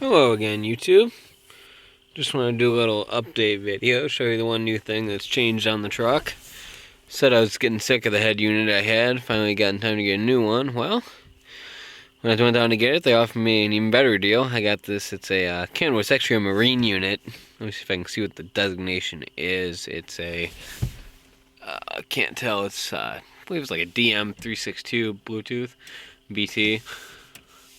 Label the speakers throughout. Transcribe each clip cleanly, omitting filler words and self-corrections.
Speaker 1: Hello again, YouTube. Just want to do a little update video, show you the one new thing that's changed on the truck. Said I was getting sick of the head unit I had, finally got in time to get a new one. Well, when I went down to get it, they offered me an even better deal. I got this, it's a Kenwood, it's actually a marine unit. Let me see if I can see what the designation is. It's a, I can't tell, it's, I believe it's like a DM362 Bluetooth, BT.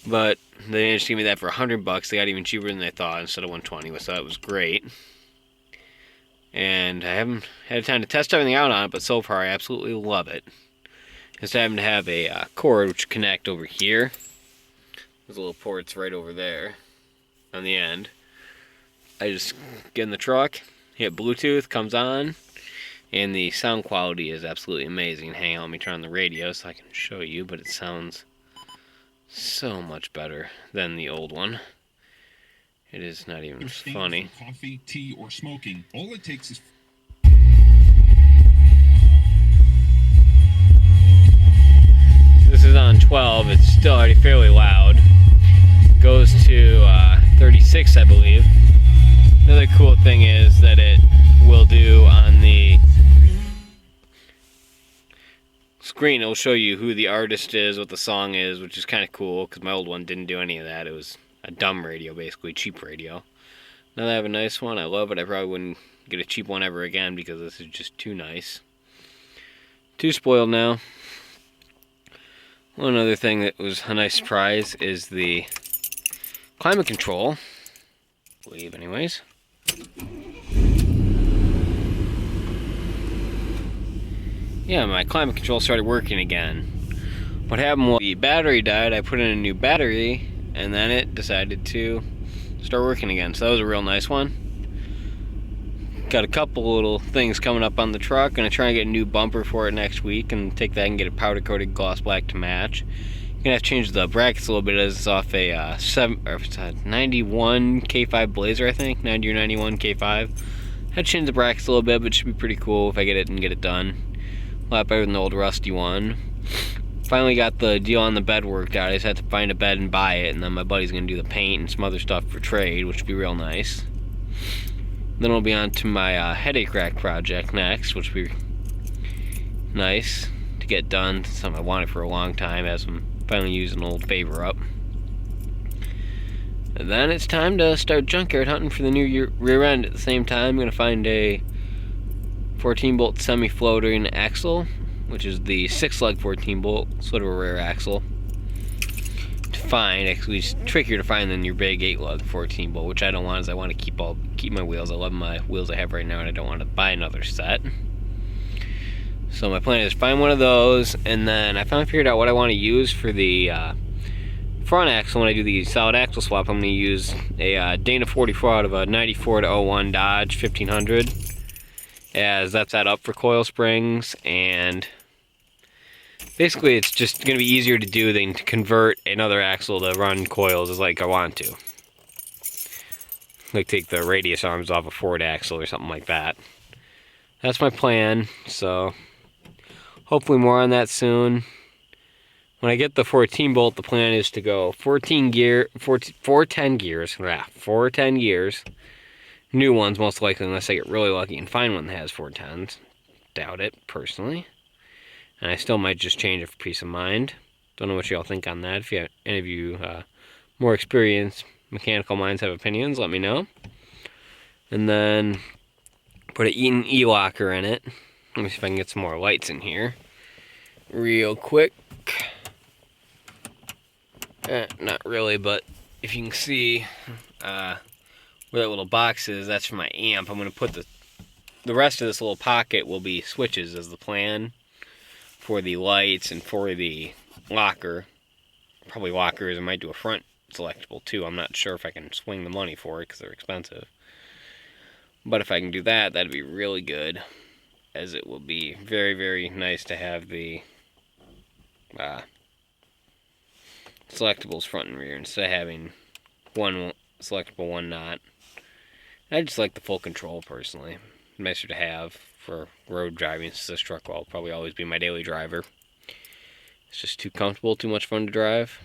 Speaker 1: But they managed to give me that for $100. They got even cheaper than they thought instead of $120, so that was great. And I haven't had time to test everything out on it, but so far I absolutely love it. Instead of having to have a cord which connect over here, there's little ports right over there on the end. I just get in the truck, hit Bluetooth, comes on, and the sound quality is absolutely amazing. Hang on, let me turn on the radio so I can show you, but it sounds so much better than the old one. It is not even funny.
Speaker 2: Coffee, tea, or smoking. All it takes is.
Speaker 1: This is on 12. It's still already fairly loud. Goes to 36, I believe. Another cool thing is that it will do on the screen, it'll show you who the artist is, what the song is, which is kind of cool because my old one didn't do any of that. It was a dumb radio, basically, cheap radio. Now that I have a nice one, I love it. I probably wouldn't get a cheap one ever again because this is just too nice. Too spoiled now. One other thing that was a nice surprise is the climate control, I believe anyways. Yeah, my climate control started working again. What happened was the battery died, I put in a new battery, and then it decided to start working again. So that was a real nice one. Got a couple little things coming up on the truck. Gonna try and get a new bumper for it next week and take that and get it powder coated gloss black to match. Gonna have to change the brackets a little bit as it's off a 91 K5 Blazer, I think. 90 or 91 K5. Had to change the brackets a little bit, but it should be pretty cool if I get it and get it done. A lot better than the old rusty one. Finally got the deal on the bed worked out. I just had to find a bed and buy it, and then my buddy's gonna do the paint and some other stuff for trade, which would be real nice. Then we'll be on to my headache rack project next, which will be nice to get done. Something I wanted for a long time, as I'm finally using an old favor up. And then it's time to start junkyard hunting for the new rear end. At the same time, I'm gonna find a 14-bolt semi-floating axle, which is the 6-lug 14-bolt, sort of a rare axle to find. Actually, it's trickier to find than your big 8-lug 14-bolt, which I don't want, as I want to keep my wheels. I love my wheels I have right now, and I don't want to buy another set. So my plan is to find one of those, and then I finally figured out what I want to use for the front axle. When I do the solid axle swap, I'm going to use a Dana 44 out of a 94 to 01 Dodge 1500. As that's set up for coil springs, and basically it's just going to be easier to do than to convert another axle to run coils as like I want to. Like take the radius arms off a Ford axle or something like that. That's my plan, so hopefully more on that soon. When I get the 14 bolt, the plan is to go 410 gears. New ones, most likely, unless I get really lucky and find one that has 410s. Doubt it, personally. And I still might just change it for peace of mind. Don't know what y'all think on that. If you have, any of you more experienced mechanical minds have opinions, let me know. And then put an E-locker in it. Let me see if I can get some more lights in here real quick. Not really, but if you can see where that little box is, that's for my amp. I'm going to put the rest of this little pocket will be switches as the plan for the lights and for the locker. Probably lockers. I might do a front selectable too. I'm not sure if I can swing the money for it because they're expensive. But if I can do that, that'd be really good, as it will be very, very nice to have the selectables front and rear instead of having one selectable, one not. I just like the full control, personally. Nicer to have for road driving, since this truck will probably always be my daily driver. It's just too comfortable, too much fun to drive.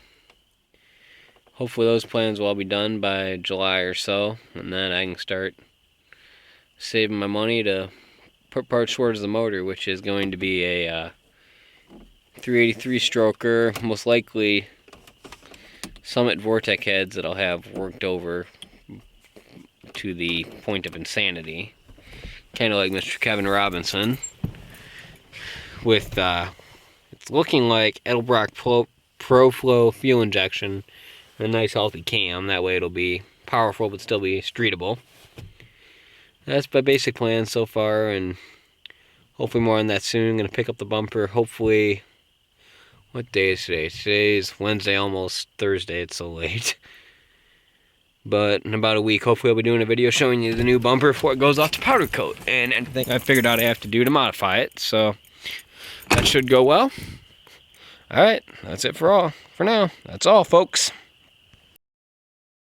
Speaker 1: hopefully those plans will all be done by July or so, and then I can start saving my money to put parts towards the motor, which is going to be a 383 stroker, most likely Summit Vortec heads that I'll have worked over to the point of insanity, kind of like Mr. Kevin Robinson, with it's looking like Edelbrock Pro Flow fuel injection and a nice healthy cam. That way it'll be powerful but still be streetable. That's my basic plan so far, and hopefully more on that soon. I'm going to pick up the bumper, hopefully. What day is today? Today's Wednesday, almost Thursday. It's so late. But in about a week, hopefully I'll be doing a video showing you the new bumper before it goes off to powder coat and anything I figured out I have to do to modify it. So that should go well. Alright, that's it for now. That's all, folks.